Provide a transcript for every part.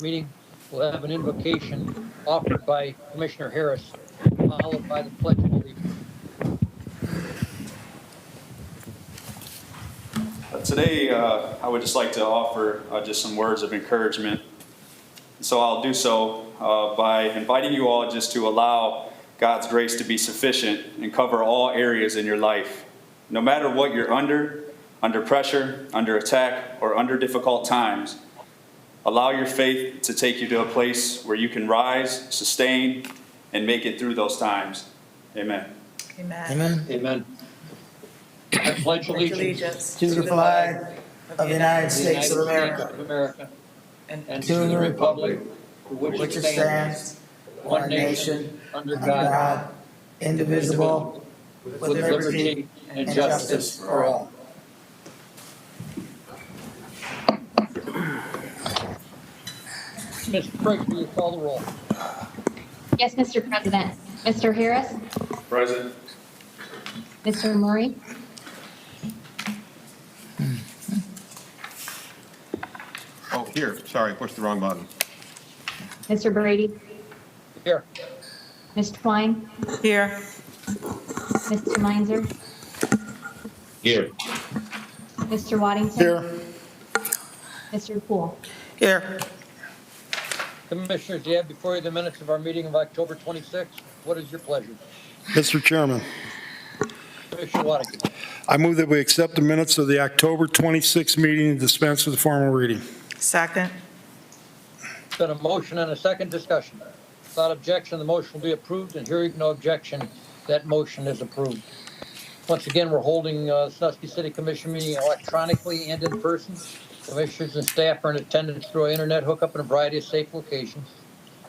meeting, we'll have an invocation offered by Commissioner Harris, followed by the Pledge of Allegiance. Today, I would just like to offer just some words of encouragement. So I'll do so by inviting you all just to allow God's grace to be sufficient and cover all areas in your life. No matter what you're under pressure, under attack, or under difficult times, allow your faith to take you to a place where you can rise, sustain, and make it through those times. Amen. Amen. Amen. Amen. I pledge allegiance to the flag of the United States of America and to the republic for which it stands, one nation, under God, indivisible, with liberty and justice for all. Ms. Briggs, will you call the roll? Yes, Mr. President. Mr. Harris? Present. Mr. Murray? Oh, here, sorry, pushed the wrong button. Mr. Brady? Here. Ms. Twine? Here. Mr. Meinzer? Here. Mr. Waddington? Here. Mr. Poole? Here. Commissioners, you have before you the minutes of our meeting of October 26th. What is your pleasure? Mr. Chairman, Commissioner Waddington. I move that we accept the minutes of the October 26th meeting and dispense with the formal reading. Second. It's been a motion and a second discussion. Without objection, the motion will be approved, and hearing no objection, that motion is approved. Once again, we're holding Sandusky City Commission meeting electronically and in person. Commissioners and staff are in attendance through an internet hookup in a variety of safe locations.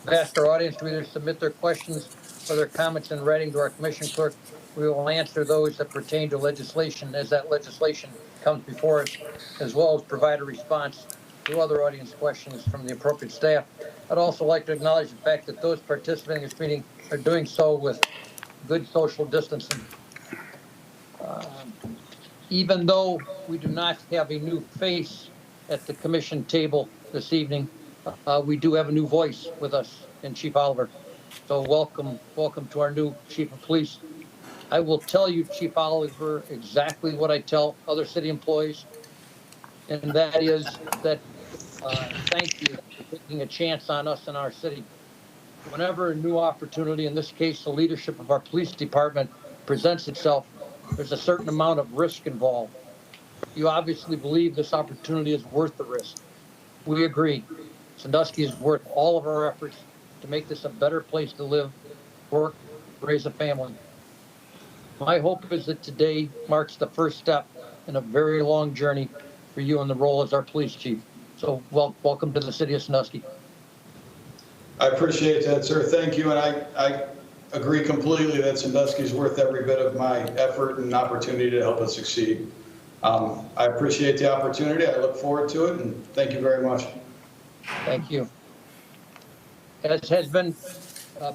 I've asked our audience to either submit their questions or their comments in writing to our commission clerk. We will answer those that pertain to legislation as that legislation comes before us, as well as provide a response to other audience questions from the appropriate staff. I'd also like to acknowledge the fact that those participating in this meeting are doing so with good social distancing. Even though we do not have a new face at the commission table this evening, we do have a new voice with us in Chief Oliver. So welcome to our new Chief of Police. I will tell you, Chief Oliver, exactly what I tell other city employees, and that is that thank you for taking a chance on us in our city. Whenever a new opportunity, in this case the leadership of our police department, presents itself, there's a certain amount of risk involved. You obviously believe this opportunity is worth the risk. We agree. Sandusky is worth all of our efforts to make this a better place to live, work, raise a family. My hope is that today marks the first step in a very long journey for you in the role as our police chief. So welcome to the city of Sandusky. I appreciate that, sir. Thank you. And I agree completely that Sandusky is worth every bit of my effort and opportunity to help us succeed. I appreciate the opportunity. I look forward to it, and thank you very much. Thank you. As has been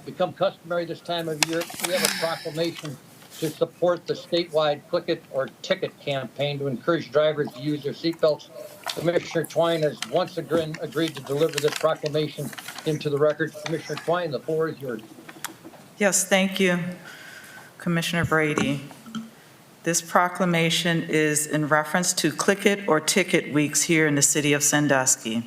become customary this time of year, we have a proclamation to support the statewide Click It or Ticket campaign to encourage drivers to use their seatbelts. Commissioner Twine has once again agreed to deliver this proclamation into the record. Commissioner Twine, the floor is yours. Yes, thank you, Commissioner Brady. This proclamation is in reference to Click It or Ticket weeks here in the city of Sandusky.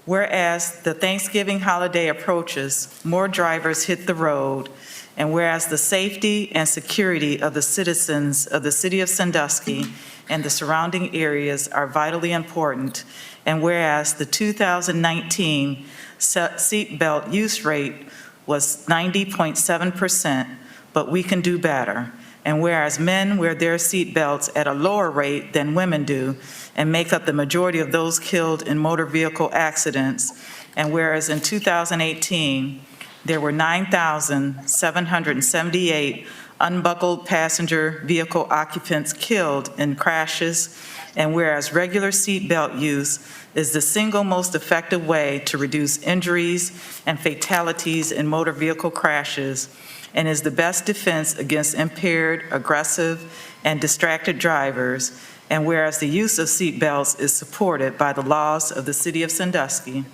Whereas the Thanksgiving holiday approaches, more drivers hit the road, and whereas the safety and security of the citizens of the city of Sandusky and the surrounding areas are vitally important, and whereas the 2019 seatbelt use rate was 90.7%, but we can do better. And whereas men wear their seatbelts at a lower rate than women do and make up the majority of those killed in motor vehicle accidents, and whereas in 2018, there were 9,778 unbuckled passenger vehicle occupants killed in crashes, and whereas regular seatbelt use is the single most effective way to reduce injuries and fatalities in motor vehicle crashes, and is the best defense against impaired, aggressive, and distracted drivers, and whereas the use of seatbelts is supported by the laws of the city of Sandusky,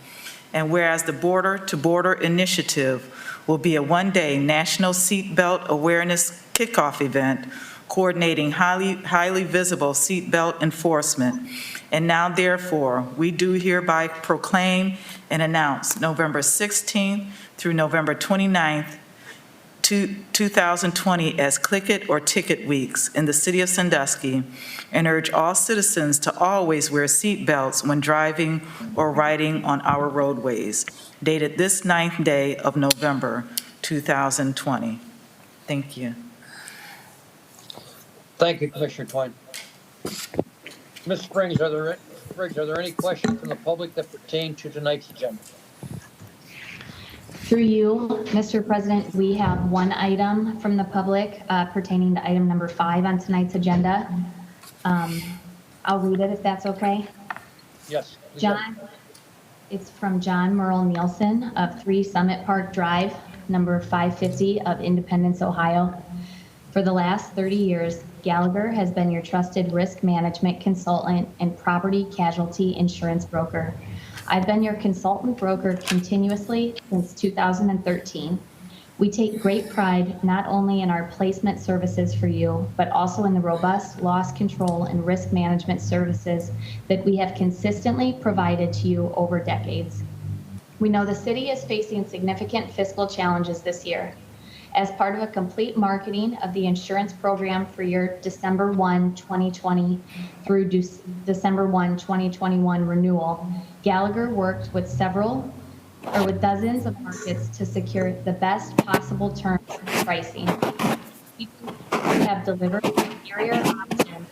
And whereas the Border to Border Initiative will be a one-day National Seatbelt Awareness Kickoff event coordinating highly visible seatbelt enforcement. And now therefore, we do hereby proclaim and announce November 16th through November 29th, 2020 as Click It or Ticket Weeks in the city of Sandusky, and urge all citizens to always wear seat belts when driving or riding on our roadways. Dated this 9th day of November, 2020. Thank you. Thank you, Commissioner Twine. Ms. Spriggs, are there any questions from the public that pertain to tonight's agenda? Through you, Mr. President, we have one item from the public pertaining to item number 5 on tonight's agenda. I'll read it if that's okay. Yes. John, it's from John Merle Nielsen of 3 Summit Park Drive, number 550 of Independence, Ohio. For the last 30 years, Gallagher has been your trusted risk management consultant and property casualty insurance broker. I've been your consultant broker continuously since 2013. We take great pride not only in our placement services for you, but also in the robust loss control and risk management services that we have consistently provided to you over decades. We know the city is facing significant fiscal challenges this year. As part of a complete marketing of the insurance program for your December 1, 2020 through December 1, 2021 renewal, Gallagher worked with dozens of markets to secure the best possible terms and pricing. We have delivered superior options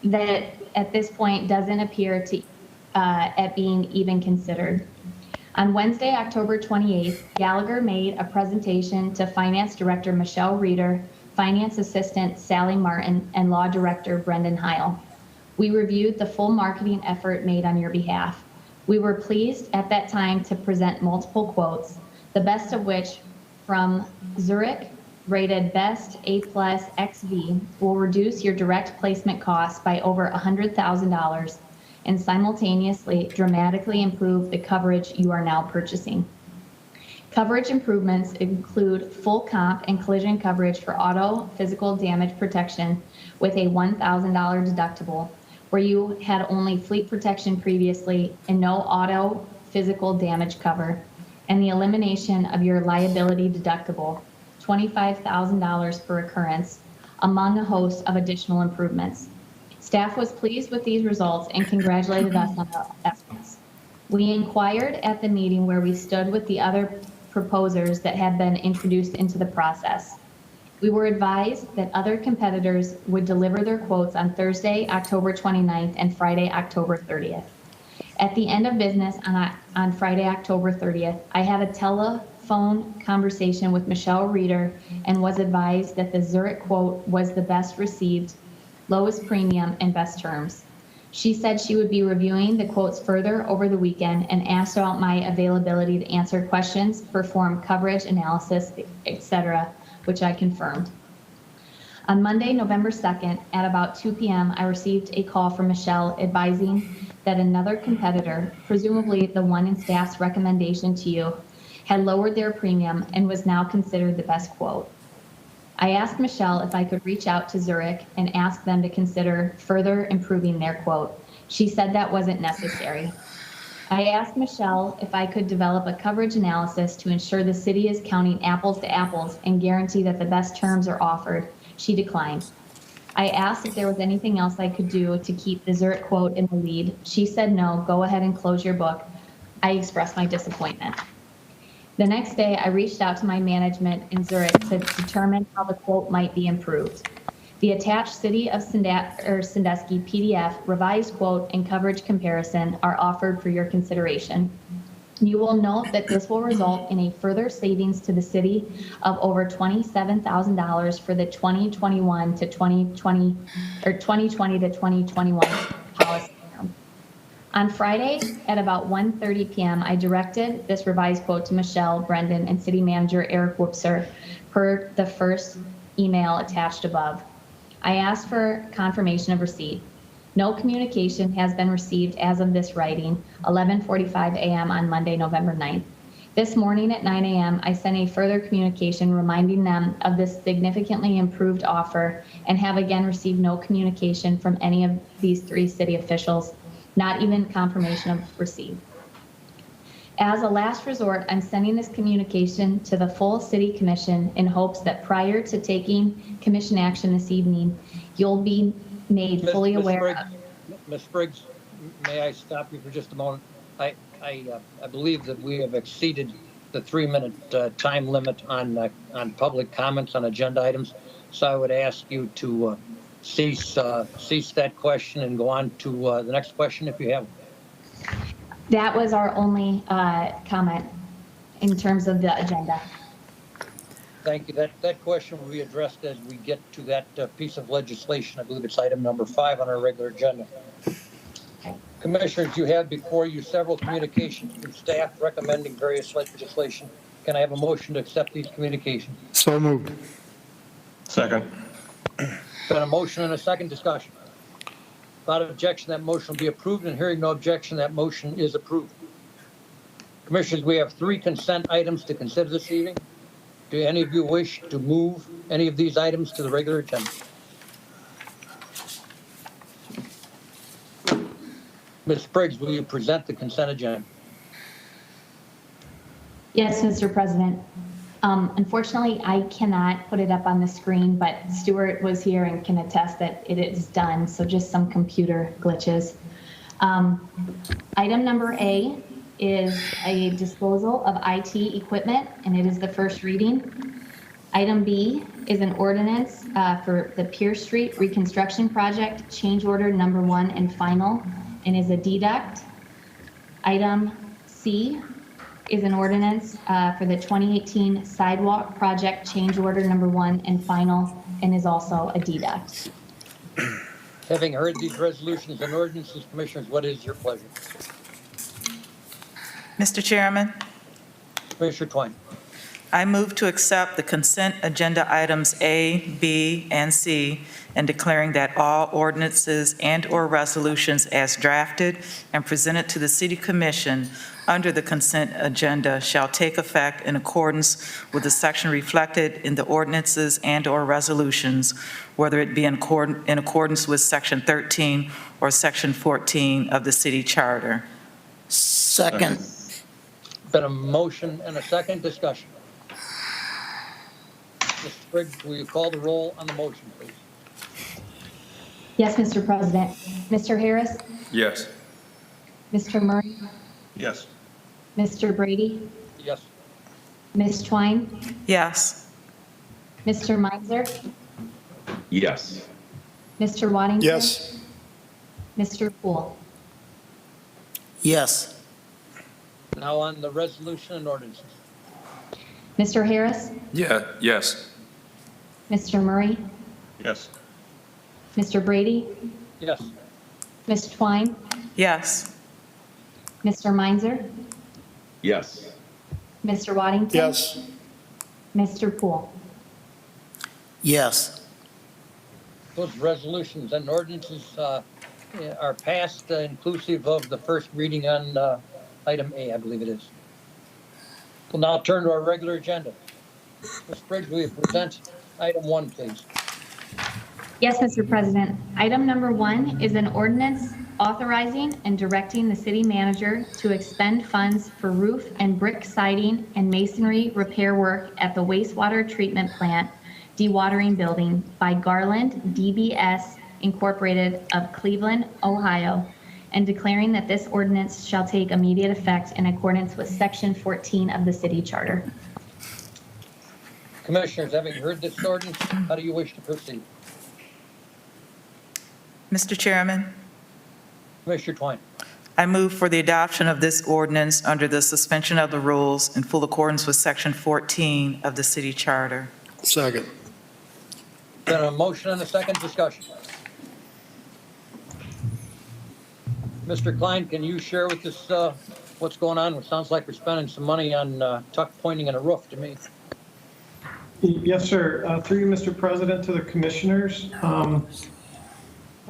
that at this point doesn't appear to at being even considered. On Wednesday, October 28th, Gallagher made a presentation to Finance Director Michelle Reeder, Finance Assistant Sally Martin, and Law Director Brendan Heil. We reviewed the full marketing effort made on your behalf. We were pleased at that time to present multiple quotes, the best of which from Zurich, rated Best A+ XV, will reduce your direct placement costs by over $100,000 and simultaneously dramatically improve the coverage you are now purchasing. Coverage improvements include full comp and collision coverage for auto physical damage protection with a $1,000 deductible, where you had only fleet protection previously and no auto physical damage cover, and the elimination of your liability deductible, $25,000 per occurrence, among a host of additional improvements. Staff was pleased with these results and congratulated us on our efforts. We inquired at the meeting where we stood with the other proposers that had been introduced into the process. We were advised that other competitors would deliver their quotes on Thursday, October 29th and Friday, October 30th. At the end of business on Friday, October 30th, I had a telephone conversation with Michelle Reeder and was advised that the Zurich quote was the best received, lowest premium, and best terms. She said she would be reviewing the quotes further over the weekend and asked about my availability to answer questions, perform coverage analysis, etc., which I confirmed. On Monday, November 2nd, at about 2 p.m., I received a call from Michelle advising that another competitor, presumably the one in staff's recommendation to you, had lowered their premium and was now considered the best quote. I asked Michelle if I could reach out to Zurich and ask them to consider further improving their quote. She said that wasn't necessary. I asked Michelle if I could develop a coverage analysis to ensure the city is counting apples to apples and guarantee that the best terms are offered. She declined. I asked if there was anything else I could do to keep the Zurich quote in the lead. She said no, go ahead and close your book. I expressed my disappointment. The next day, I reached out to my management in Zurich to determine how the quote might be improved. The attached City of Sandusky PDF revised quote and coverage comparison are offered for your consideration. You will note that this will result in a further savings to the city of over $27,000 for the 2021 to 2020 or 2020 to 2021 policy. On Friday at about 1:30 p.m., I directed this revised quote to Michelle, Brendan, and City Manager Eric Whoopser per the first email attached above. I asked for confirmation of receipt. No communication has been received as of this writing, 11:45 a.m. on Monday, November 9th. This morning at 9 a.m., I sent a further communication reminding them of this significantly improved offer and have again received no communication from any of these 3 city officials, not even confirmation of receipt. As a last resort, I'm sending this communication to the full city commission in hopes that prior to taking commission action this evening, you'll be made fully aware of. Ms. Briggs, may I stop you for just a moment? I believe that we have exceeded the 3-minute time limit on public comments on agenda items. So I would ask you to cease that question and go on to the next question if you have. That was our only comment in terms of the agenda. Thank you. That question will be addressed as we get to that piece of legislation. I believe it's item number 5 on our regular agenda. Commissioners, you have before you several communications from staff recommending various legislation. Can I have a motion to accept these communications? So moved. Second. Been a motion and a second discussion. Without objection, that motion will be approved, and hearing no objection, that motion is approved. Commissioners, we have 3 consent items to consider this evening. Do any of you wish to move any of these items to the regular agenda? Ms. Briggs, will you present the consent agenda? Yes, Mr. President. Unfortunately, I cannot put it up on the screen, but Stuart was here and can attest that it is done, so just some computer glitches. Item number A is a disposal of IT equipment, and it is the first reading. Item B is an ordinance for the Pierce Street reconstruction project, change order number 1 and final, and is a deduct. Item C is an ordinance for the 2018 sidewalk project, change order number 1 and final, and is also a deduct. Having heard these resolutions and ordinances, Commissioners, what is your pleasure? Mr. Chairman, Commissioner Twine. I move to accept the consent agenda items A, B, and C, and declaring that all ordinances and/or resolutions as drafted and presented to the City Commission under the consent agenda shall take effect in accordance with the section reflected in the ordinances and/or resolutions, whether it be in accordance with Section 13 or Section 14 of the City Charter. Second. Been a motion and a second discussion. Mr. Briggs, will you call the roll on the motion, please? Yes, Mr. President. Mr. Harris, Yes. Mr. Murray, Yes. Mr. Brady, Yes. Ms. Twine, Yes. Mr. Meinzer, Yes. Mr. Waddington. Yes. Mr. Poole. Yes. Now on the resolution and ordinances. Mr. Harris, Yes. Mr. Murray, Yes. Mr. Brady, Yes. Ms. Twine, Yes. Mr. Meinzer, Yes. Mr. Waddington. Yes. Mr. Poole. Yes. Those resolutions and ordinances are passed inclusive of the first reading on item A, I believe it is. We'll now turn to our regular agenda. Ms. Briggs, will you present item 1, please? Yes, Mr. President. Item number 1 is an ordinance authorizing and directing the city manager to expend funds for roof and brick siding and masonry repair work at the wastewater treatment plant dewatering building by Garland DBS Incorporated of Cleveland, Ohio, and declaring that this ordinance shall take immediate effect in accordance with Section 14 of the city charter. Commissioners, having heard this ordinance, how do you wish to proceed? Mr. Chairman, Commissioner Twine. I move for the adoption of this ordinance under the suspension of the rules in full accordance with Section 14 of the City Charter. Second. Been a motion and a second discussion. Mr. Klein, can you share with us what's going on? It sounds like we're spending some money on tuck pointing and a roof to me. Yes, sir. Through you, Mr. President, to the commissioners.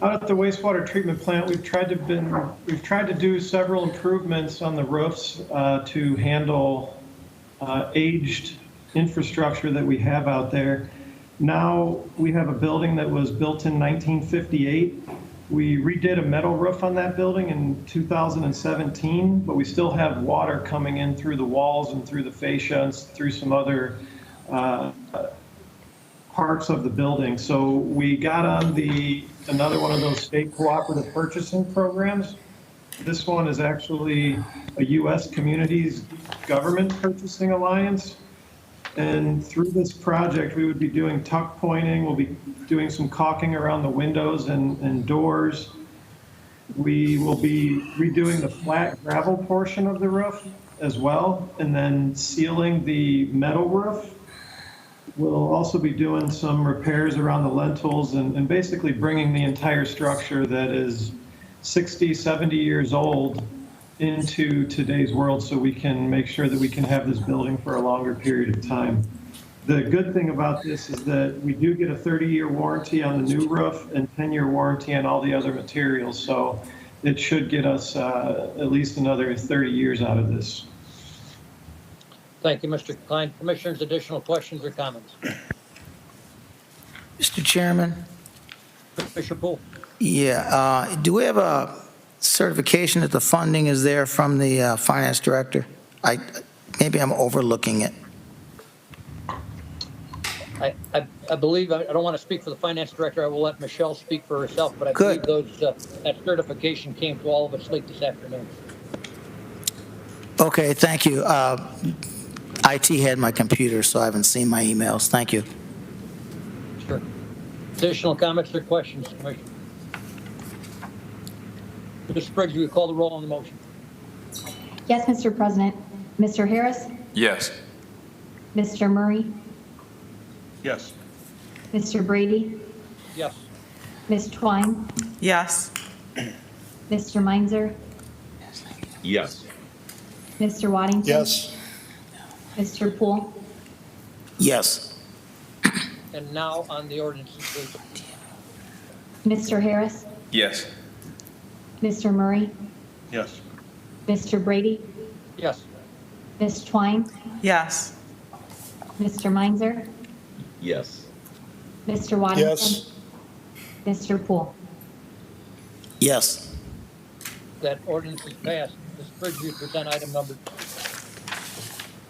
Out at the wastewater treatment plant, we've tried to do several improvements on the roofs to handle aged infrastructure that we have out there. Now we have a building that was built in 1958. We redid a metal roof on that building in 2017, but we still have water coming in through the walls and through the fascia and through some other parts of the building. So we got on another one of those state cooperative purchasing programs. This one is actually a U.S. Communities Government Purchasing Alliance. And through this project, we would be doing tuck pointing, we'll be doing some caulking around the windows and doors. We will be redoing the flat gravel portion of the roof as well, and then sealing the metal roof. We'll also be doing some repairs around the lintels and basically bringing the entire structure that is 60, 70 years old into today's world so we can make sure that we can have this building for a longer period of time. The good thing about this is that we do get a 30-year warranty on the new roof and 10-year warranty on all the other materials. So it should get us at least another 30 years out of this. Thank you, Mr. Klein. Commissioners, additional questions or comments? Mr. Chairman? Commissioner Poole? Yeah, do we have a certification that the funding is there from the finance director? Maybe I'm overlooking it. I believe, I don't want to speak for the finance director. I will let Michelle speak for herself, but I believe that certification came to all of us late this afternoon. Okay, thank you. IT had my computer, so I haven't seen my emails. Thank you. Sure. Additional comments or questions, Commissioner? Mr. Briggs, will you call the roll on the motion? Yes, Mr. President. Mr. Harris? Yes. Mr. Murray? Yes. Mr. Brady? Yes. Ms. Twine? Yes. Mr. Meinzer? Yes. Mr. Waddington? Yes. Mr. Poole? Yes. And now on the ordinance, please. Mr. Harris? Yes. Mr. Murray? Yes. Mr. Brady? Yes. Ms. Twine? Yes. Mr. Meinzer? Yes. Mr. Waddington? Yes. Mr. Poole? Yes. That ordinance is passed. Ms. Briggs, will you present item number?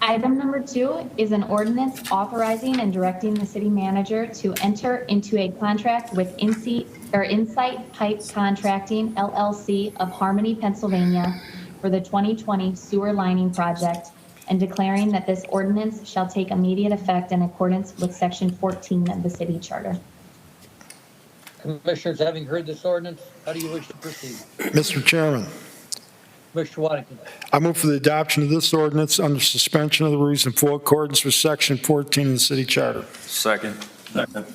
Item number 2 is an ordinance authorizing and directing the city manager to enter into a contract with Insight Pipe Contracting LLC of Harmony, Pennsylvania for the 2020 sewer lining project and declaring that this ordinance shall take immediate effect in accordance with Section 14 of the city charter. Commissioners, having heard this ordinance, how do you wish to proceed? Mr. Chairman, Mr. Waddington? I move for the adoption of this ordinance under suspension of the rules in full accordance with Section 14 of the city charter. Second. Second.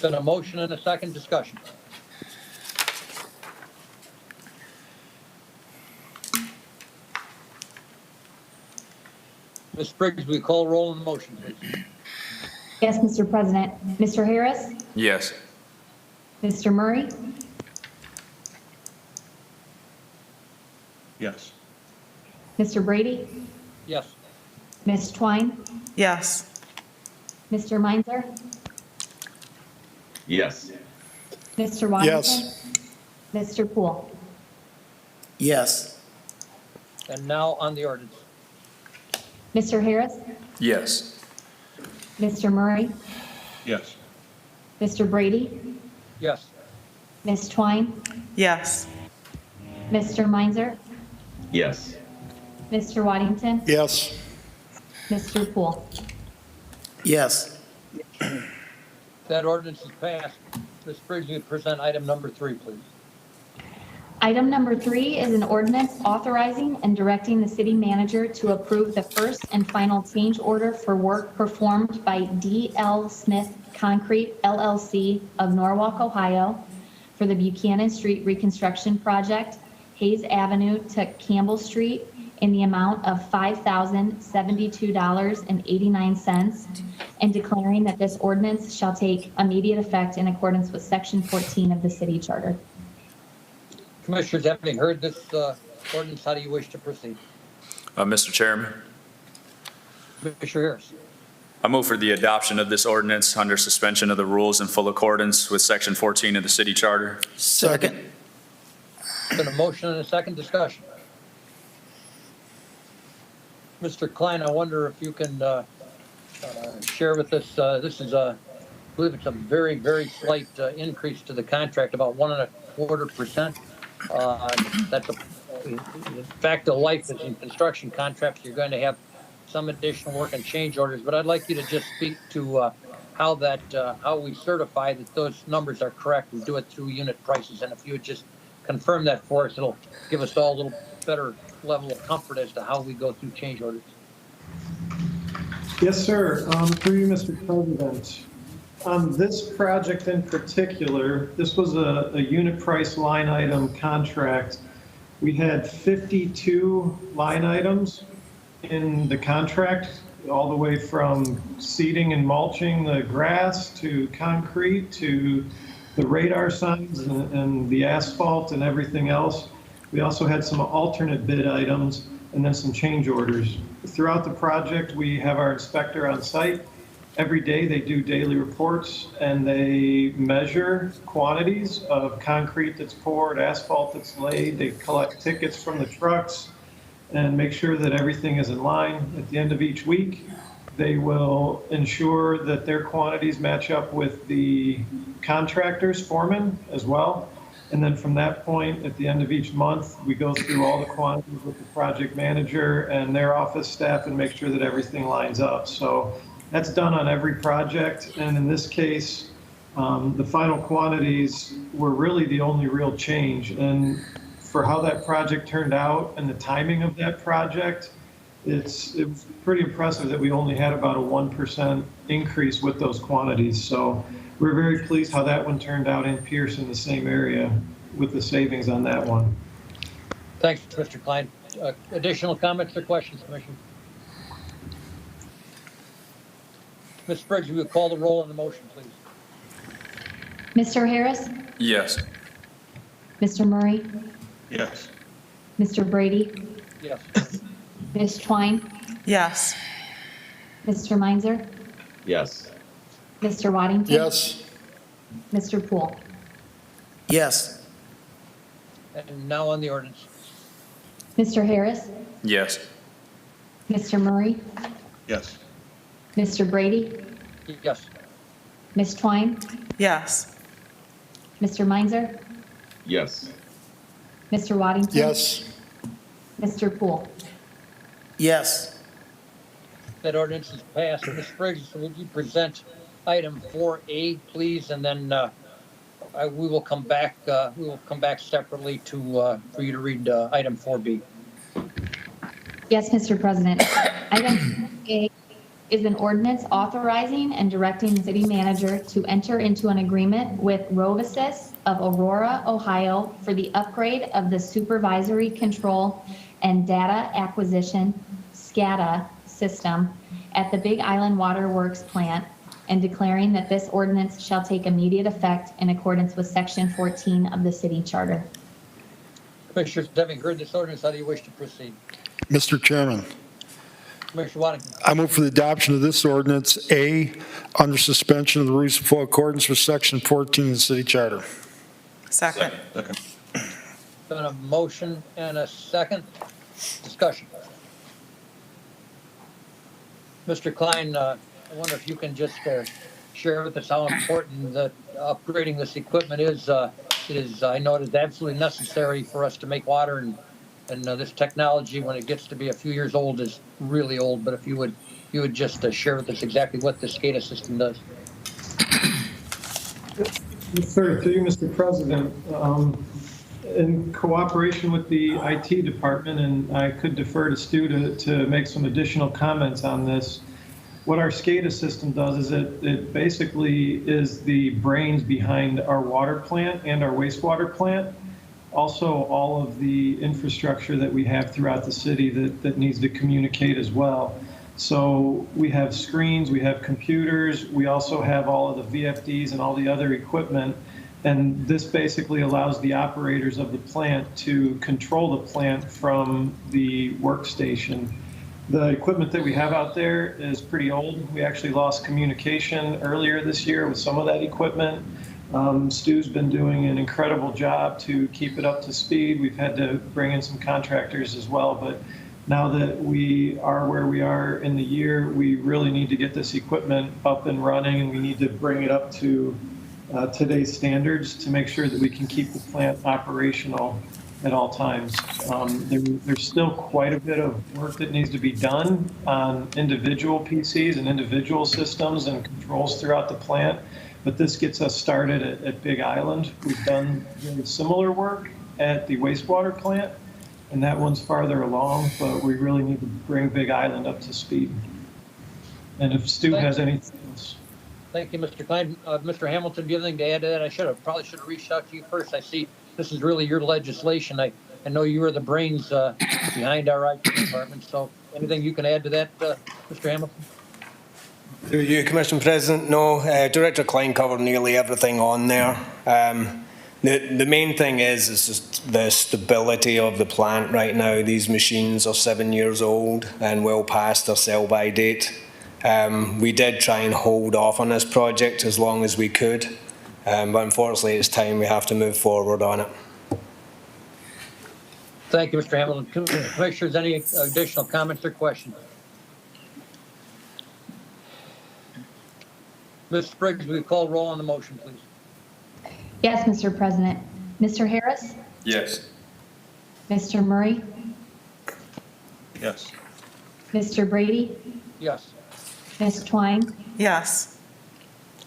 Been a motion and a second discussion. Ms. Briggs, will you call roll on the motion, please? Yes, Mr. President. Mr. Harris? Yes. Mr. Murray? Yes. Mr. Brady? Yes. Ms. Twine? Yes. Mr. Meinzer? Yes. Mr. Waddington? Yes. Mr. Poole? Yes. And now on the ordinance. Mr. Harris? Yes. Mr. Murray? Yes. Mr. Brady? Yes. Ms. Twine? Yes. Mr. Meinzer? Yes. Mr. Waddington? Yes. Mr. Poole? Yes. That ordinance is passed. Ms. Briggs, will you present item number 3, please? Item number 3 is an ordinance authorizing and directing the city manager to approve the first and final change order for work performed by D.L. Smith Concrete LLC of Norwalk, Ohio for the Buchanan Street Reconstruction Project, Hayes Avenue to Campbell Street in the amount of $5,072.89 and declaring that this ordinance shall take immediate effect in accordance with Section 14 of the city charter. Commissioners, having heard this ordinance, how do you wish to proceed? Mr. Chairman, Commissioner Harris. I move for the adoption of this ordinance under suspension of the rules in full accordance with Section 14 of the city charter. Second. Been a motion and a second discussion. Mr. Klein, I wonder if you can share with us, this is I believe it's a very, very slight increase to the contract, about 1.25%. That's a fact of life is in construction contracts. You're going to have some additional work and change orders, but I'd like you to just speak to how we certify that those numbers are correct. We do it through unit prices, and if you would just confirm that for us, it'll give us all a little better level of comfort as to how we go through change orders. Yes, sir. Through you, Mr. President. On this project in particular, this was a unit price line item contract. We had 52 line items in the contract, all the way from seeding and mulching the grass to concrete to the radar signs and the asphalt and everything else. We also had some alternate bid items and then some change orders. Throughout the project, we have our inspector on site. Every day they do daily reports and they measure quantities of concrete that's poured, asphalt that's laid. They collect tickets from the trucks and make sure that everything is in line. At the end of each week, they will ensure that their quantities match up with the contractor's foreman as well. And then from that point, at the end of each month, we go through all the quantities with the project manager and their office staff and make sure that everything lines up. So that's done on every project. And in this case, the final quantities were really the only real change. And for how that project turned out and the timing of that project, it was pretty impressive that we only had about a 1% increase with those quantities. So we're very pleased how that one turned out in Pierce in the same area with the savings on that one. Thanks, Mr. Klein. Additional comments or questions, Commissioner? Ms. Briggs, will you call the roll on the motion, please? Mr. Harris? Yes. Mr. Murray? Yes. Mr. Brady? Yes. Ms. Twine? Yes. Mr. Meinzer? Yes. Mr. Waddington? Yes. Mr. Poole? Yes. And now on the ordinance. Mr. Harris? Yes. Mr. Murray? Yes. Mr. Brady? Yes. Ms. Twine? Yes. Mr. Meinzer? Yes. Mr. Waddington? Yes. Mr. Poole? Yes. That ordinance is passed. Ms. Briggs, would you present item 4A, please, and then we will come back. We will come back separately to for you to read item 4B. Yes, Mr. President. Item A is an ordinance authorizing and directing the city manager to enter into an agreement with Rovisis of Aurora, Ohio for the upgrade of the supervisory control and data acquisition SCADA system at the Big Island Water Works plant and declaring that this ordinance shall take immediate effect in accordance with Section 14 of the city charter. Commissioners, having heard this ordinance, how do you wish to proceed? Mr. Chairman, Commissioner Waddington. I move for the adoption of this ordinance, A, under suspension of the rules in full accordance with Section 14 of the city charter. Second. Second. Been a motion and a second. Discussion. Mr. Klein, I wonder if you can just share with us how important that upgrading this equipment is. I know it is absolutely necessary for us to make water, and this technology, when it gets to be a few years old, is really old. But if you would just share with us exactly what the SCADA system does. Yes, sir. Through you, Mr. President. In cooperation with the IT department, and I could defer to Stu to make some additional comments on this, what our SCADA system does is it basically is the brains behind our water plant and our wastewater plant. Also, all of the infrastructure that we have throughout the city that needs to communicate as well. So we have screens, we have computers, we also have all of the VFDs and all the other equipment. And this basically allows the operators of the plant to control the plant from the workstation. The equipment that we have out there is pretty old. We actually lost communication earlier this year with some of that equipment. Stu's been doing an incredible job to keep it up to speed. We've had to bring in some contractors as well, but now that we are where we are in the year, we really need to get this equipment up and running, and we need to bring it up to today's standards to make sure that we can keep the plant operational at all times. There's still quite a bit of work that needs to be done on individual PCs and individual systems and controls throughout the plant, but this gets us started at Big Island. We've done very similar work at the wastewater plant, and that one's farther along, but we really need to bring Big Island up to speed. And if Stu has anything else. Thank you, Mr. Klein. Mr. Hamilton, do you have anything to add to that? I probably should have reached out to you first. I see this is really your legislation. I know you are the brains behind our IT department, so anything you can add to that, Mr. Hamilton? Through you, Commissioner President. No, Director Klein covered nearly everything on there. The main thing is just the stability of the plant right now. These machines are 7 years old and well past their sell-by date. We did try and hold off on this project as long as we could, but unfortunately it's time we have to move forward on it. Thank you, Mr. Hamilton. Commissioners, any additional comments or questions? Ms. Spriggs, will you call roll on the motion, please? Yes, Mr. President. Mr. Harris? Yes. Mr. Murray? Yes. Mr. Brady? Yes. Ms. Twine? Yes.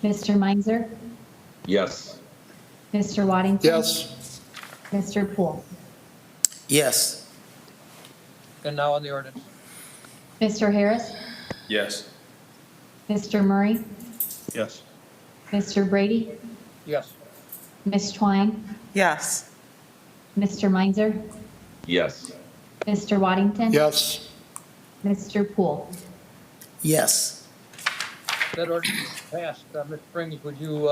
Mr. Meinzer? Yes. Mr. Waddington? Yes. Mr. Poole? Yes. And now on the ordinance. Mr. Harris? Yes. Mr. Murray? Yes. Mr. Brady? Yes. Ms. Twine? Yes. Mr. Meinzer? Yes. Mr. Waddington? Yes. Mr. Poole? Yes. That ordinance is passed. Ms. Spriggs, would you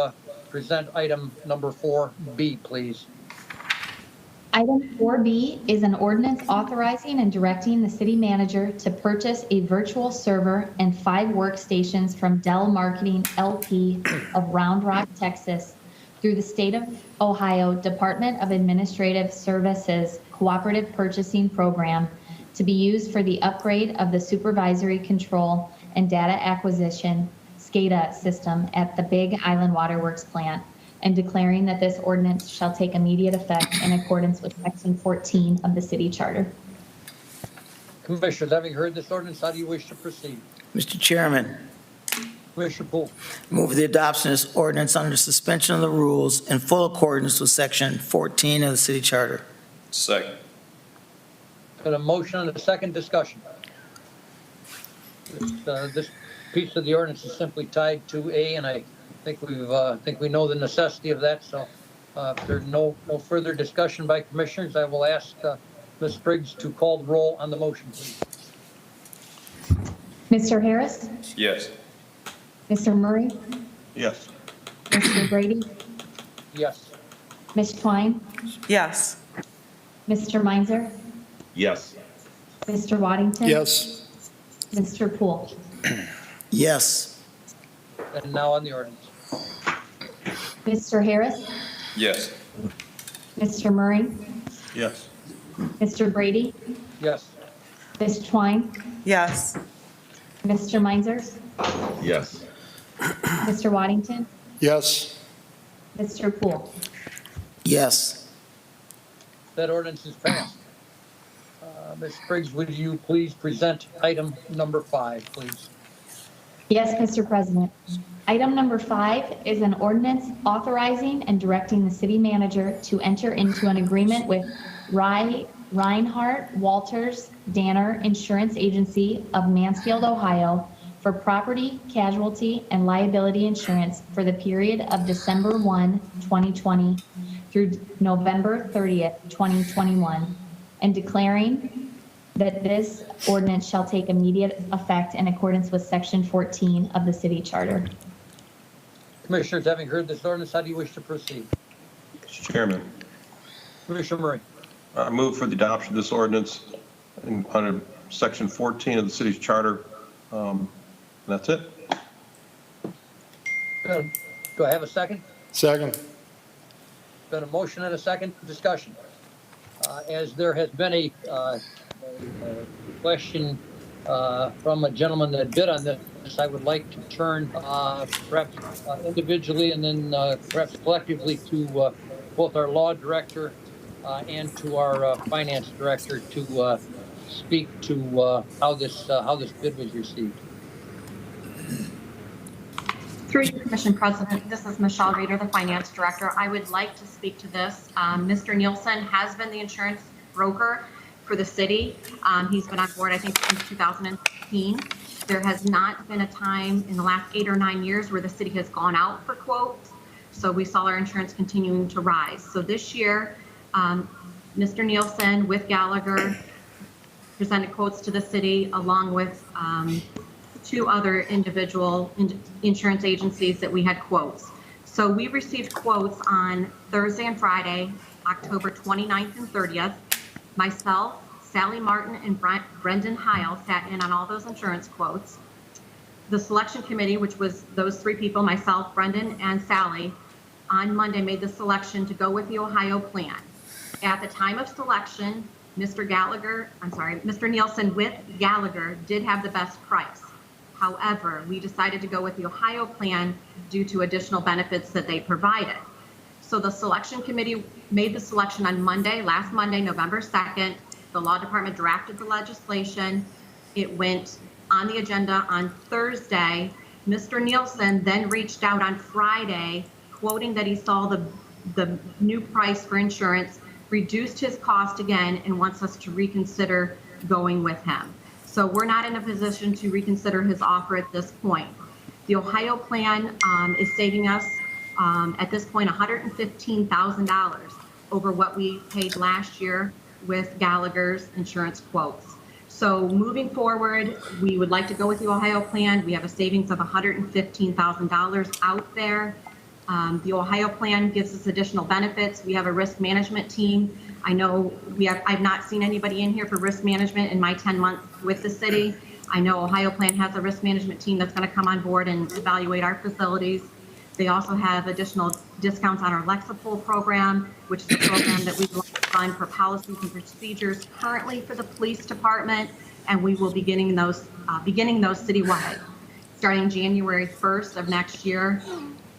present item number 4B, please? Item 4B is an ordinance authorizing and directing the city manager to purchase a virtual server and 5 workstations from Dell Marketing LP of Round Rock, Texas, through the State of Ohio Department of Administrative Services Cooperative Purchasing Program to be used for the upgrade of the supervisory control and data acquisition SCADA system at the Big Island Waterworks plant, and declaring that this ordinance shall take immediate effect in accordance with Section 14 of the city charter. Commissioners, having heard this ordinance, how do you wish to proceed? Mr. Chairman, Commissioner Poole. move the adoption of this ordinance under suspension of the rules in full accordance with Section 14 of the city charter. Second. Got a motion and a second discussion. This piece of the ordinance is simply tied to A, and I think we know the necessity of that. So if there's no further discussion by commissioners, I will ask Ms. Spriggs to call the roll on the motion, please. Mr. Harris? Yes. Mr. Murray? Yes. Mr. Brady? Yes. Ms. Twine? Yes. Mr. Meinzer? Yes. Mr. Waddington? Yes. Mr. Poole? Yes. And now on the ordinance. Mr. Harris? Yes. Mr. Murray? Yes. Mr. Brady? Yes. Ms. Twine? Yes. Mr. Meinzer? Yes. Mr. Waddington? Yes. Mr. Poole? Yes. That ordinance is passed. Ms. Spriggs, would you please present item number 5, please? Yes, Mr. President. Item number 5 is an ordinance authorizing and directing the city manager to enter into an agreement with Reinhardt Walters Danner Insurance Agency of Mansfield, Ohio, for property, casualty, and liability insurance for the period of December 1, 2020 through November 30th, 2021, and declaring that this ordinance shall take immediate effect in accordance with Section 14 of the city charter. Commissioners, having heard this ordinance, how do you wish to proceed? Mr. Chairman, Commissioner Murray. I move for the adoption of this ordinance under Section 14 of the city's charter. That's it. Good. Do I have a second? Second. Been a motion and a second. Discussion. As there has been a question from a gentleman that bid on this, I would like to turn perhaps individually and then perhaps collectively to both our law director and to our finance director to speak to how this bid was received. Through you, Commission President, this is Michelle Reeder, the Finance Director. I would like to speak to this. Mr. Nielsen has been the insurance broker for the city. He's been on board, I think, since 2015. There has not been a time in the last 8 or 9 years where the city has gone out for quotes. So we saw our insurance continuing to rise. So this year, Mr. Nielsen with Gallagher presented quotes to the city along with 2 other individual insurance agencies that we had quotes. So we received quotes on Thursday and Friday, October 29th and 30th. Myself, Sally Martin, and Brendan Heil sat in on all those insurance quotes. The selection committee, which was those 3 people, myself, Brendan, and Sally, on Monday made the selection to go with the Ohio plan. At the time of selection, Mr. Nielsen with Gallagher did have the best price. However, we decided to go with the Ohio plan due to additional benefits that they provided. So the selection committee made the selection on Monday, last Monday, November 2nd. The law department drafted the legislation. It went on the agenda on Thursday. Mr. Nielsen then reached out on Friday, quoting that he saw the new price for insurance, reduced his cost again, and wants us to reconsider going with him. So we're not in a position to reconsider his offer at this point. The Ohio plan is saving us at this point $115,000 over what we paid last year with Gallagher's insurance quotes. So moving forward, we would like to go with the Ohio plan. We have a savings of $115,000 out there. The Ohio plan gives us additional benefits. We have a risk management team. I know I've not seen anybody in here for risk management in my 10 months with the city. I know Ohio plan has a risk management team that's going to come on board and evaluate our facilities. They also have additional discounts on our Lexapol program, which is a program that we've run for policies and procedures currently for the police department, and we will be beginning those citywide starting January 1st of next year.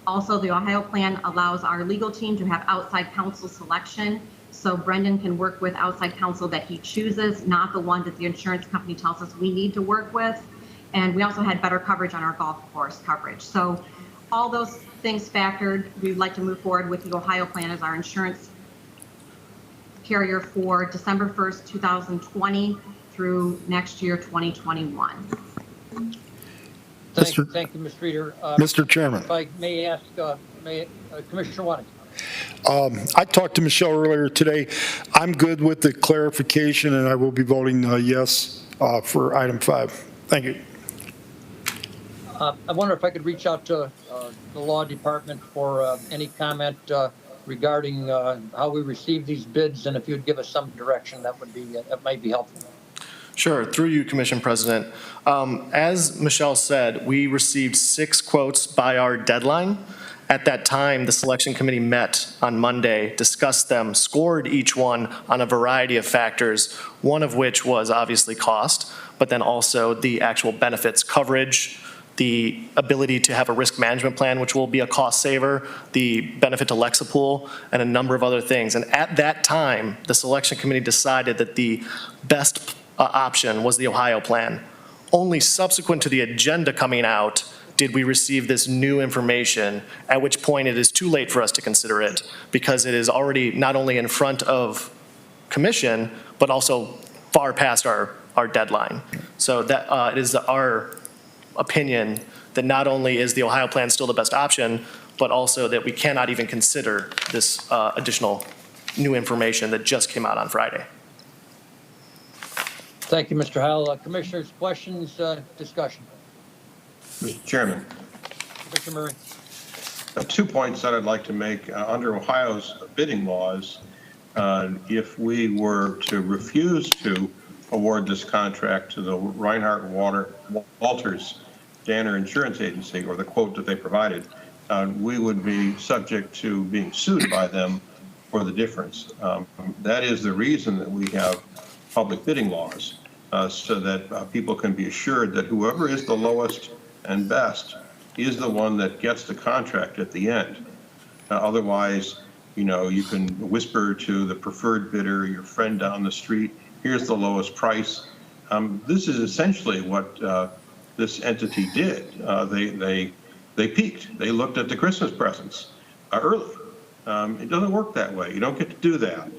Also, the Ohio plan allows our legal team to have outside counsel selection. So Brendan can work with outside counsel that he chooses, not the one that the insurance company tells us we need to work with. And we also had better coverage on our golf course coverage. So all those things factored, we'd like to move forward with the Ohio plan as our insurance carrier for December 1st, 2020 through next year, 2021. Thank you, Ms. Reeder. Mr. Chairman. If I may ask, Commissioner Waddington. I talked to Michelle earlier today. I'm good with the clarification, and I will be voting yes for item 5. Thank you. I wonder if I could reach out to the law department for any comment regarding how we receive these bids, and if you'd give us some direction, that might be helpful. Sure. Through you, Commission President. As Michelle said, we received 6 quotes by our deadline. At that time, the selection committee met on Monday, discussed them, scored each one on a variety of factors, one of which was obviously cost, but then also the actual benefits coverage, the ability to have a risk management plan, which will be a cost saver, the benefit to Lexapol, and a number of other things. And at that time, the selection committee decided that the best option was the Ohio plan. Only subsequent to the agenda coming out did we receive this new information, at which point it is too late for us to consider it because it is already not only in front of commission, but also far past our deadline. So that it is our opinion that not only is the Ohio plan still the best option, but also that we cannot even consider this additional new information that just came out on Friday. Thank you, Mr. Howell. Commissioners, questions, discussion? Mr. Chairman, Commissioner Murray. 2 points that I'd like to make. Under Ohio's bidding laws, if we were to refuse to award this contract to the Reinhardt Walters Danner Insurance Agency, or the quote that they provided, we would be subject to being sued by them for the difference. That is the reason that we have public bidding laws, so that people can be assured that whoever is the lowest and best is the one that gets the contract at the end. Otherwise, you can whisper to the preferred bidder, your friend down the street, here's the lowest price. This is essentially what this entity did. They peeked. They looked at the Christmas presents early. It doesn't work that way. You don't get to do that.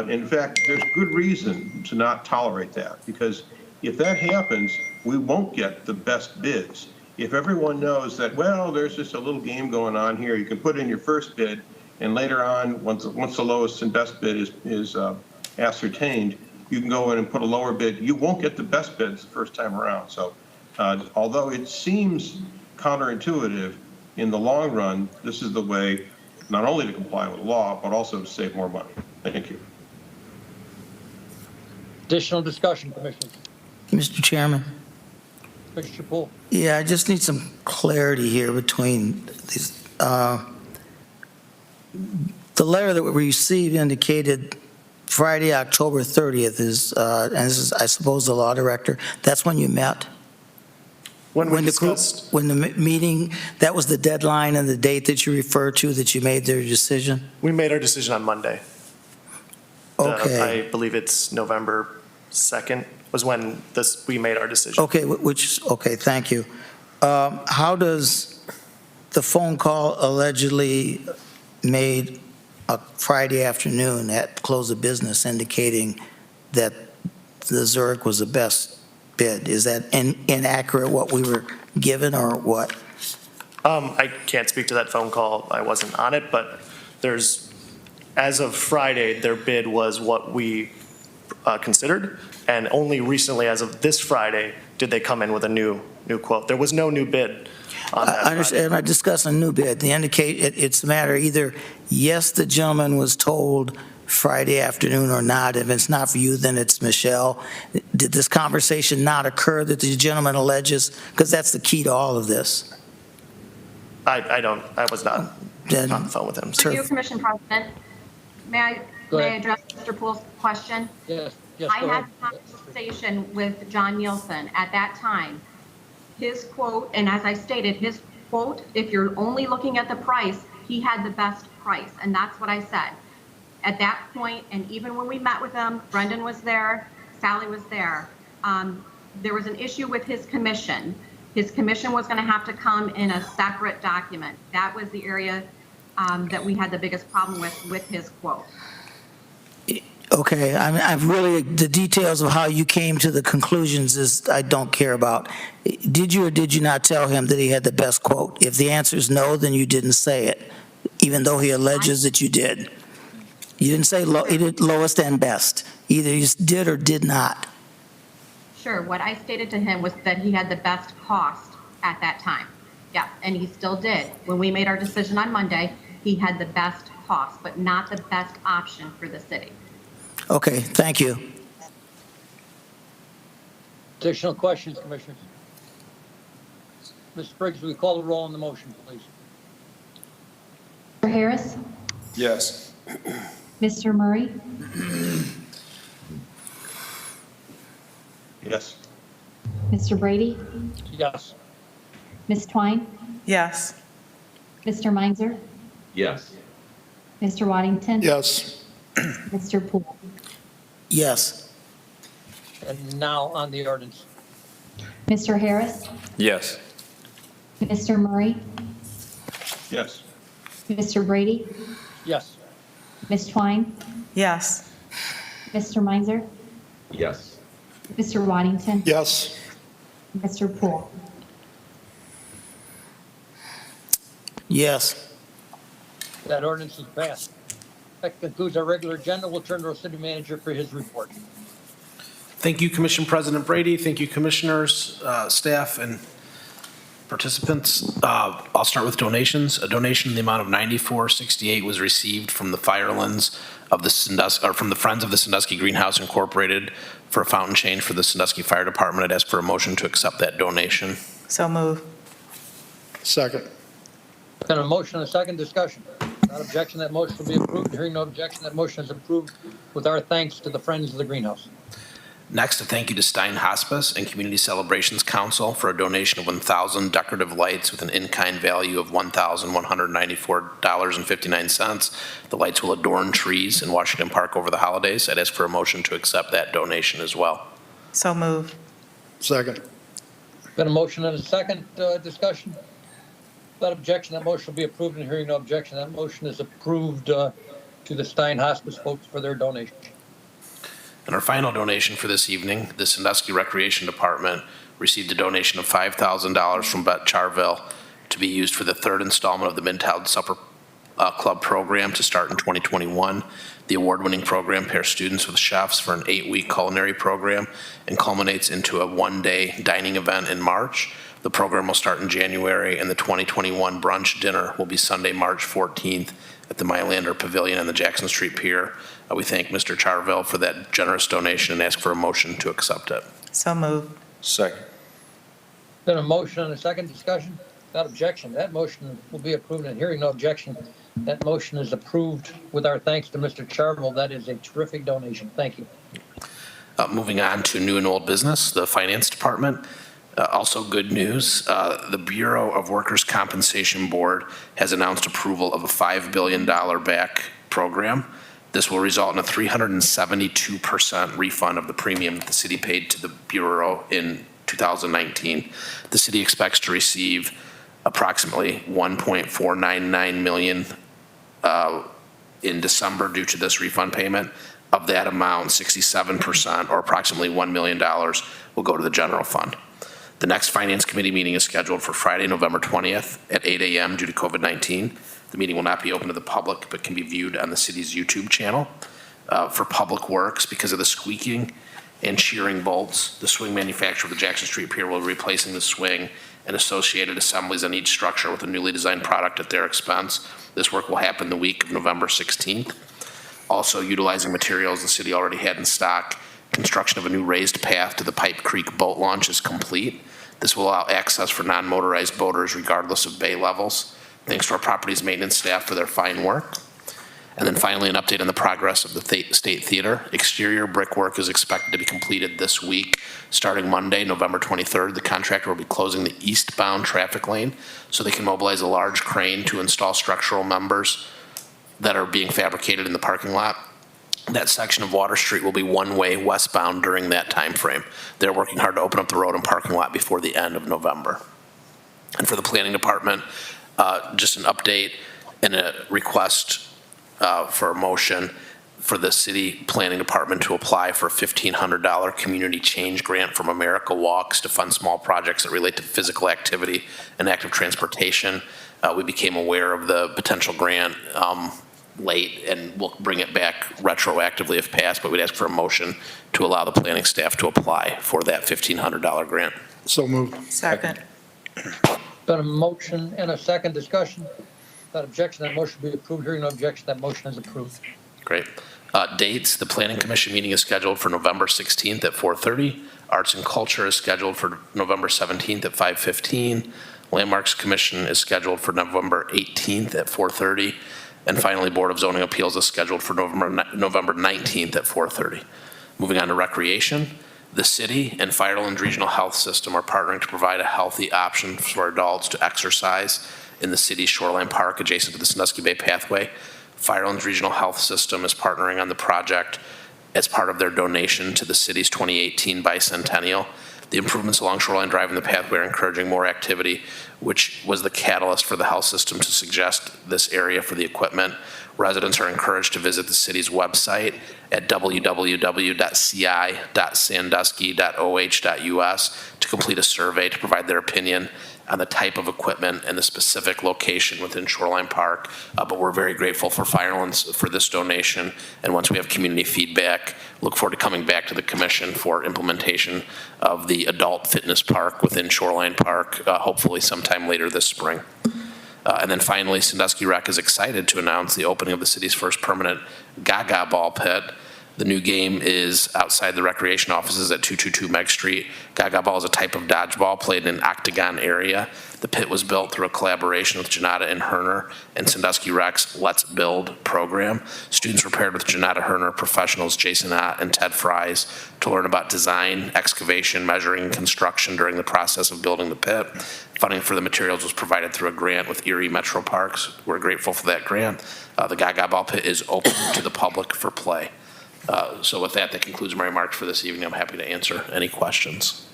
In fact, there's good reason to not tolerate that, because if that happens, we won't get the best bids. If everyone knows that, well, there's just a little game going on here, you can put in your first bid, and later on, once the lowest and best bid is ascertained, you can go in and put a lower bid. You won't get the best bids the first time around. So although it seems counterintuitive, in the long run, this is the way not only to comply with the law, but also to save more money. Thank you. Additional discussion, Commissioners. Mr. Chairman. Commissioner Poole. Yeah, I just need some clarity here between these. The letter that we received indicated Friday, October 30th is, and this is, I suppose, the law director. That's when you met? When we discussed. When the meeting, that was the deadline and the date that you referred to that you made their decision? We made our decision on Monday. Okay. I believe it's November 2nd was when we made our decision. Okay, okay, thank you. How does the phone call allegedly made a Friday afternoon at close of business indicating that the Zurich was the best bid? Is that inaccurate what we were given, or what? I can't speak to that phone call. I wasn't on it, but as of Friday, their bid was what we considered, and only recently, as of this Friday, did they come in with a new quote. There was no new bid on that I understand. I discussed a new bid. It's a matter either, yes, the gentleman was told Friday afternoon or not. If it's not for you, then it's Michelle. Did this conversation not occur that the gentleman alleges? Because that's the key to all of this. I was not on the phone with him. Through you, Commission President, may I address Mr. Poole's question? Yes. I had a conversation with John Nielsen at that time. His quote, and as I stated, his quote, if you're only looking at the price, he had the best price, and that's what I said. At that point, and even when we met with him, Brendan was there, Sally was there, there was an issue with his commission. His commission was going to have to come in a separate document. That was the area that we had the biggest problem with his quote. Okay, I've really, the details of how you came to the conclusions is, I don't care about. Did you or did you not tell him that he had the best quote? If the answer is no, then you didn't say it, even though he alleges that you did. You didn't say lowest and best. Either you did or did not. Sure, what I stated to him was that he had the best cost at that time. Yeah, and he still did. When we made our decision on Monday, he had the best cost, but not the best option for the city. Okay, thank you. Additional questions, Commissioners? Mr. Briggs, will you call the roll on the motion, please? Mr. Harris? Yes. Mr. Murray? Yes. Mr. Brady? Yes. Ms. Twine? Yes. Mr. Meinzer? Yes. Mr. Waddington? Yes. Mr. Poole? Yes. And now on the ordinance. Mr. Harris? Yes. Mr. Murray? Yes. Mr. Brady? Yes. Ms. Twine? Yes. Mr. Meinzer? Yes. Mr. Waddington? Yes. Mr. Poole? Yes. That ordinance is passed. That concludes our regular agenda. We'll turn to our city manager for his report. Thank you, Commission President Brady. Thank you, commissioners, staff, and participants. I'll start with donations. A donation in the amount of $94.68 was received from the Firelands of the Sandusky, or from the Friends of the Sandusky Greenhouse Incorporated for a fountain change for the Sandusky Fire Department. I'd ask for a motion to accept that donation. So move. Second. Been a motion and a second. Discussion. Without objection, that motion will be approved. Hearing no objection, that motion is approved with our thanks to the Friends of the Greenhouse. Next, a thank you to Stein Hospice and Community Celebrations Council for a donation of 1,000 decorative lights with an in-kind value of $1,194.59. The lights will adorn trees in Washington Park over the holidays. I'd ask for a motion to accept that donation as well. So move. Second. Been a motion and a second. Discussion. Without objection, that motion will be approved. And hearing no objection, that motion is approved to the Stein Hospice folks for their donation. And our final donation for this evening, the Sandusky Recreation Department received a donation of $5,000 from Bet Charville to be used for the third installment of the Midtown Supper Club program to start in 2021. The award-winning program pairs students with chefs for an 8-week culinary program and culminates into a one-day dining event in March. The program will start in January, and the 2021 brunch dinner will be Sunday, March 14th at the Mylander Pavilion on the Jackson Street Pier. We thank Mr. Charville for that generous donation and ask for a motion to accept it. So move. Second. Been a motion and a second. Discussion. Without objection, that motion will be approved. And hearing no objection, that motion is approved with our thanks to Mr. Charville. That is a terrific donation. Thank you. Moving on to new and old business, the Finance Department. Also good news, the Bureau of Workers' Compensation Board has announced approval of a $5 billion back program. This will result in a 372% refund of the premium that the city paid to the Bureau in 2019. The city expects to receive approximately $1.499 million in December due to this refund payment. Of that amount, 67%, or approximately $1 million, will go to the general fund. The next Finance Committee meeting is scheduled for Friday, November 20th at 8 a.m. due to COVID-19. The meeting will not be open to the public, but can be viewed on the city's YouTube channel. For Public Works, because of the squeaking and shearing bolts, the swing manufacturer of the Jackson Street Pier will be replacing the swing and associated assemblies on each structure with a newly designed product at their expense. This work will happen the week of November 16th. Also, utilizing materials the city already had in stock, construction of a new raised path to the Pipe Creek boat launch is complete. This will allow access for non-motorized boaters regardless of bay levels. Thanks to our properties maintenance staff for their fine work. And then finally, an update on the progress of the State Theater. Exterior brickwork is expected to be completed this week. Starting Monday, November 23rd, the contractor will be closing the eastbound traffic lane so they can mobilize a large crane to install structural members that are being fabricated in the parking lot. That section of Water Street will be one-way westbound during that time frame. They're working hard to open up the road and parking lot before the end of November. And for the Planning Department, just an update and a request for a motion for the City Planning Department to apply for a $1,500 community change grant from America Walks to fund small projects that relate to physical activity and active transportation. We became aware of the potential grant late, and we'll bring it back retroactively if passed, but we'd ask for a motion to allow the planning staff to apply for that $1,500 grant. So moved. Second. Been a motion and a second. Discussion. Without objection, that motion will be approved. Hearing no objection, that motion is approved. Great. Dates, the Planning Commission meeting is scheduled for November 16th at 4:30. Arts and Culture is scheduled for November 17th at 5:15. Landmarks Commission is scheduled for November 18th at 4:30. And finally, Board of Zoning Appeals is scheduled for November 19th at 4:30. Moving on to recreation, the city and Firelands Regional Health System are partnering to provide a healthy option for adults to exercise in the city's Shoreline Park adjacent to the Sandusky Bay Pathway. Firelands Regional Health System is partnering on the project as part of their donation to the city's 2018 bicentennial. The improvements along Shoreline Drive and the pathway are encouraging more activity, which was the catalyst for the health system to suggest this area for the equipment. Residents are encouraged to visit the city's website at www.ci.sandusky.oh.us to complete a survey to provide their opinion on the type of equipment and the specific location within Shoreline Park. But we're very grateful for Firelands for this donation. And once we have community feedback, look forward to coming back to the commission for implementation of the adult fitness park within Shoreline Park, hopefully sometime later this spring. And then finally, Sandusky Rec is excited to announce the opening of the city's first permanent Gaga ball pit. The new game is outside the recreation offices at 222 Meg Street. Gaga ball is a type of dodgeball played in an octagon area. The pit was built through a collaboration with Janata and Herner and Sandusky Rec's Let's Build program. Students were paired with Janata Herner professionals Jason Ott and Ted Fries to learn about design, excavation, measuring, and construction during the process of building the pit. Funding for the materials was provided through a grant with Erie Metro Parks. We're grateful for that grant. The Gaga ball pit is open to the public for play. So with that concludes my remarks for this evening. I'm happy to answer any questions.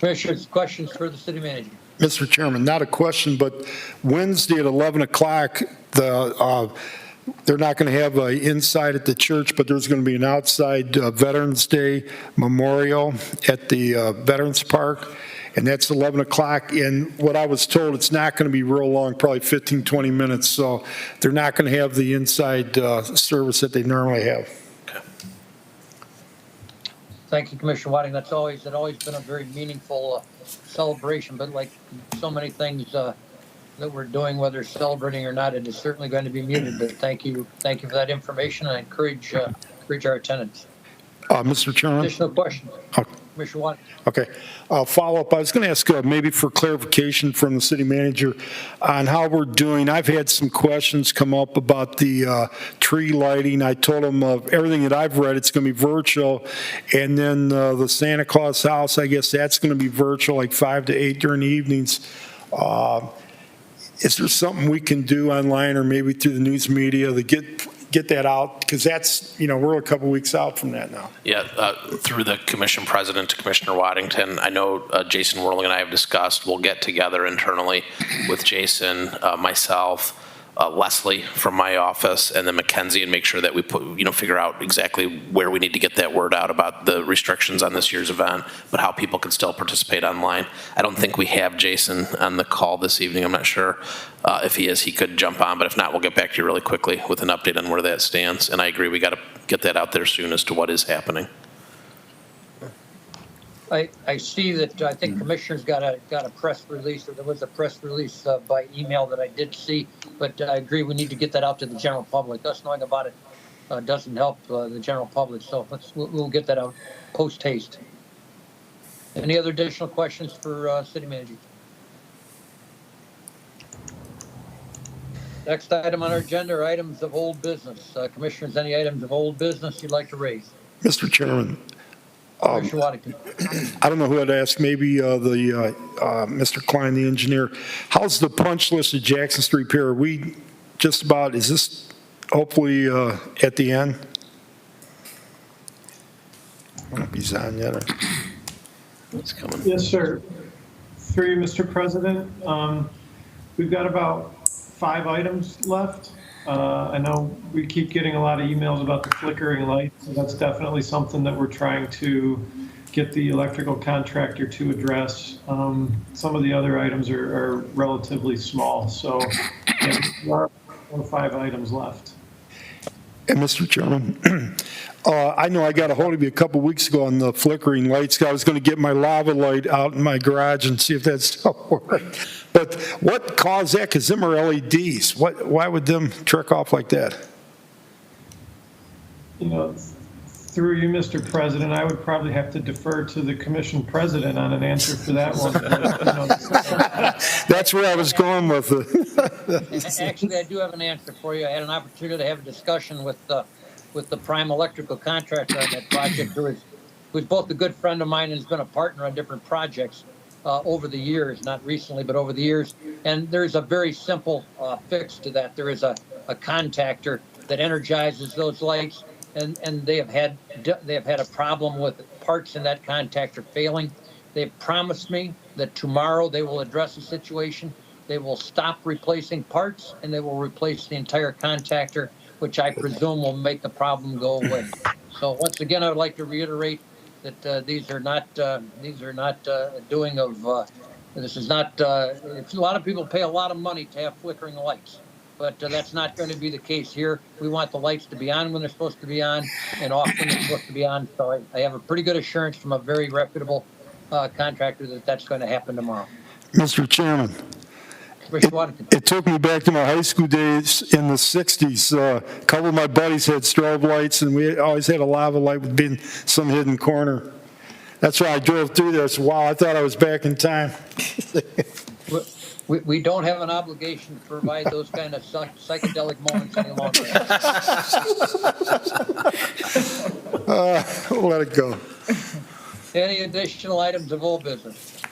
Commissioners, questions for the city manager? Mr. Chairman, not a question, but Wednesday at 11 o'clock, they're not going to have an inside at the church, but there's going to be an outside Veterans Day memorial at the Veterans Park, and that's 11 o'clock. And what I was told, it's not going to be real long, probably 15, 20 minutes, so they're not going to have the inside service that they normally have. Thank you, Commissioner Wadding. It's always been a very meaningful celebration, but like so many things that we're doing, whether celebrating or not, it is certainly going to be muted. But thank you for that information, and I encourage our attendance. Mr. Chairman? Additional questions? Okay. Commissioner Wadding. Okay. Follow up. I was going to ask maybe for clarification from the city manager on how we're doing. I've had some questions come up about the tree lighting. I told them everything that I've read, it's going to be virtual. And then the Santa Claus house, I guess that's going to be virtual, like 5 to 8 during the evenings. Is there something we can do online or maybe through the news media to get that out? Because that's, we're a couple weeks out from that now. Yeah, through the commission president to Commissioner Waddington, I know Jason Whirling and I have discussed, we'll get together internally with Jason, myself, Leslie from my office, and then Mackenzie, and make sure that we figure out exactly where we need to get that word out about the restrictions on this year's event, but how people can still participate online. I don't think we have Jason on the call this evening. I'm not sure if he is, he could jump on, but if not, we'll get back to you really quickly with an update on where that stands. And I agree, we got to get that out there soon as to what is happening. I see that I think commissioners got a press release, or there was a press release by email that I did see, but I agree we need to get that out to the general public. Us knowing about it doesn't help the general public, so we'll get that out post haste. Any other additional questions for city manager? Next item on our agenda are items of old business. Commissioners, any items of old business you'd like to raise? Mr. Chairman. Commissioner Waddington. I don't know who I'd ask, maybe Mr. Klein, the engineer. How's the punch list at Jackson Street Pier? Are we just about, is this hopefully at the end? I don't know if he's on yet. It's coming. Yes, sir. Through you, Mr. President. We've got about 5 items left. I know we keep getting a lot of emails about the flickering lights. So that's definitely something that we're trying to get the electrical contractor to address. Some of the other items are relatively small. So yeah, there are 4 or 5 items left. And Mr. Chairman, I know I got a hold of you a couple weeks ago on the flickering lights. I was going to get my lava light out in my garage and see if that still worked. But what caused that? Because them are LEDs. Why would them trick off like that? Through you, Mr. President, I would probably have to defer to the commission president on an answer for that one. That's where I was going with it. Actually, I do have an answer for you. I had an opportunity to have a discussion with the prime electrical contractor on that project, who's both a good friend of mine and has been a partner on different projects over the years, not recently, but over the years. And there's a very simple fix to that. There is a contactor that energizes those lights, and they have had a problem with parts in that contactor failing. They've promised me that tomorrow they will address the situation. They will stop replacing parts, and they will replace the entire contactor, which I presume will make the problem go away. So once again, I would like to reiterate that these are not doing of This is not, it's, a lot of people pay a lot of money to have flickering lights, but that's not going to be the case here. We want the lights to be on when they're supposed to be on and off when they're supposed to be on. So I have a pretty good assurance from a very reputable contractor that that's going to happen tomorrow. Mr. Chairman, Commissioner Waddington. it took me back to my high school days in the 60s. A couple of my buddies had strobe lights, and we always had a lava light with being some hidden corner. That's why I drove through there. So, wow, I thought I was back in time. We don't have an obligation to provide those kind of psychedelic moments any longer. Let it go. Any additional items of old business?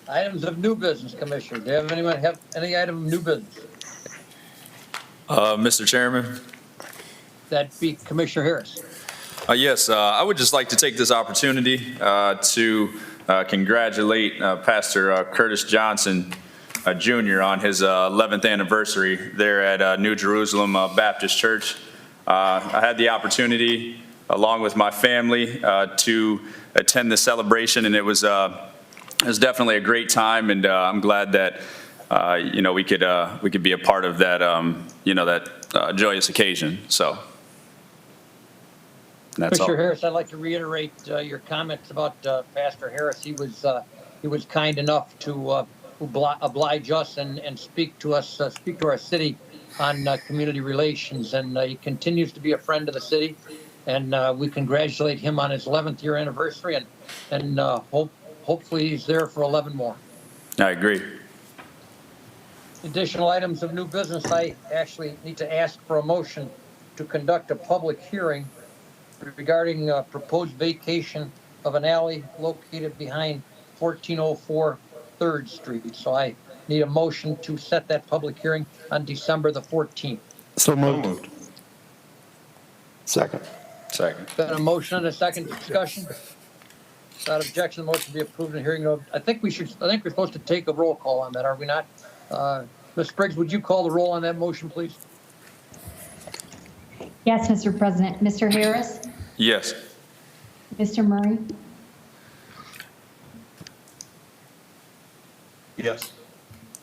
Items of new business, Commissioner. Do you have anyone have any item of new business? Mr. Chairman? That'd be Commissioner Harris. Yes, I would just like to take this opportunity to congratulate Pastor Curtis Johnson Jr. on his 11th anniversary there at New Jerusalem Baptist Church. I had the opportunity, along with my family, to attend the celebration, and it was definitely a great time, and I'm glad that we could be a part of that that joyous occasion. So. That's Mr. all. Harris, I'd like to reiterate your comments about Pastor Harris. He was kind enough to oblige us and speak to us, speak to our city on community relations, and he continues to be a friend of the city. And we congratulate him on his 11th year anniversary, and hopefully he's there for 11 more. I agree. Additional items of new business. I actually need to ask for a motion to conduct a public hearing regarding proposed vacation of an alley located behind 1404 3rd Street. So I need a motion to set that public hearing on December the 14th. So moved. Second. Got a motion and a second discussion. Without objection, the motion be approved and hearing. I think we're supposed to take a roll call on that, are we not? Ms. Briggs, would you call the roll on that motion, please? Yes, Mr. President. Mr. Harris? Yes. Mr. Murray? Yes.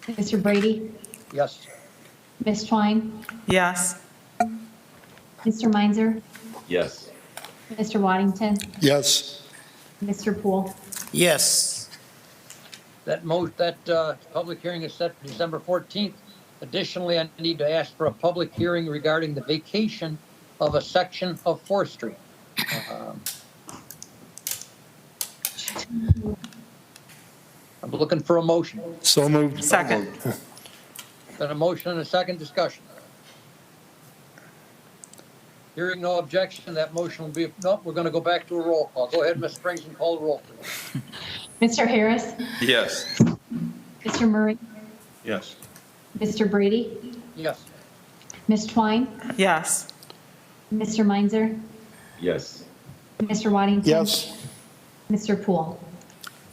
Mr. Brady? Yes. Ms. Twine? Yes. Mr. Meinzer? Yes. Mr. Waddington? Yes. Mr. Poole? Yes. That public hearing is set for December 14th. Additionally, I need to ask for a public hearing regarding the vacation of a section of 4th Street. I'm looking for a motion. So moved. Second. Got a motion and a second discussion. Hearing no objection, that motion will be, no, we're going to go back to a roll call. Go ahead, Ms. Springs, and call the roll, please. Mr. Harris? Yes. Mr. Murray? Yes. Mr. Brady? Yes. Ms. Twine? Yes. Mr. Meinzer? Yes. Mr. Waddington? Yes. Mr. Poole?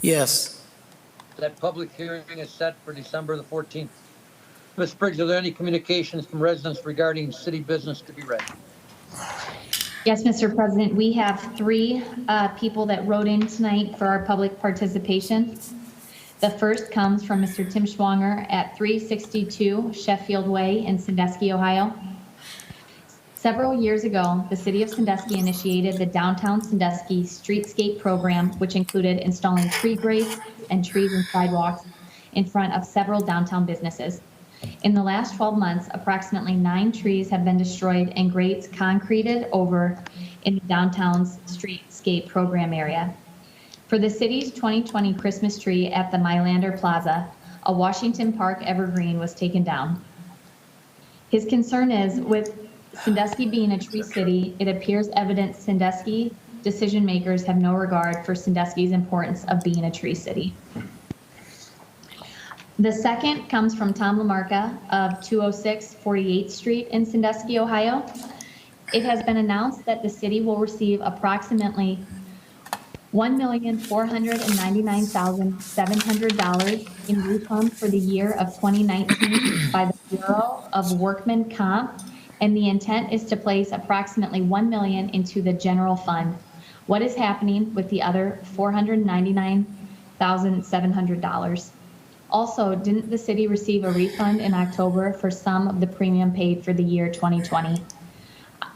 Yes. That public hearing is set for December the 14th. Ms. Briggs, are there any communications from residents regarding city business to be read? Yes, Mr. President, we have 3 people that wrote in tonight for our public participation. The first comes from Mr. Tim Schwanger at 362 Sheffield Way in Sandusky, Ohio. Several years ago, the city of Sandusky initiated the Downtown Sandusky Streetscape program, which included installing tree grates and trees and sidewalks in front of several downtown businesses. In the last 12 months, approximately 9 trees have been destroyed and grates concreted over in the downtown's streetscape program area. For the city's 2020 Christmas tree at the Mylander Plaza, a Washington Park evergreen was taken down. His concern is, with Sandusky being a tree city, it appears evident Sandusky decision makers have no regard for Sandusky's importance of being a tree city. The second comes from Tom LaMarca of 206 48th Street in Sandusky, Ohio. It has been announced that the city will receive approximately $1,499,700 in refund for the year of 2019 by the Bureau of Workman Comp, and the intent is to place approximately $1 million into the general fund. What is happening with the other $499,000 $1,700. Also, didn't the city receive a refund in October for some of the premium paid for the year 2020?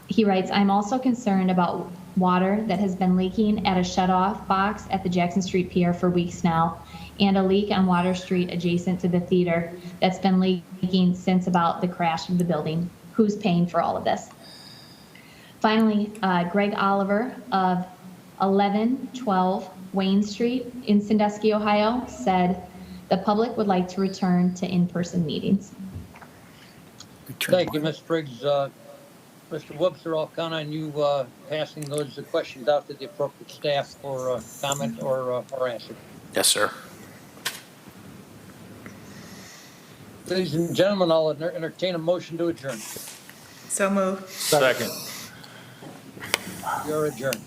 He writes, I'm also concerned about water that has been leaking at a shut-off box at the Jackson Street Pier for weeks now, and a leak on Water Street adjacent to the theater that's been leaking since about the crash of the building. Who's paying for all of this? Finally, Greg Oliver of 1112 Wayne Street in Sandusky, Ohio, said the public would like to return to in-person meetings. Thank you, Ms. Briggs. Mr. Webster, I'll count on you passing those questions out to the appropriate staff for comment or answer. Yes, sir. Ladies and gentlemen, I'll entertain a motion to adjourn. So moved. Second. You're adjourned.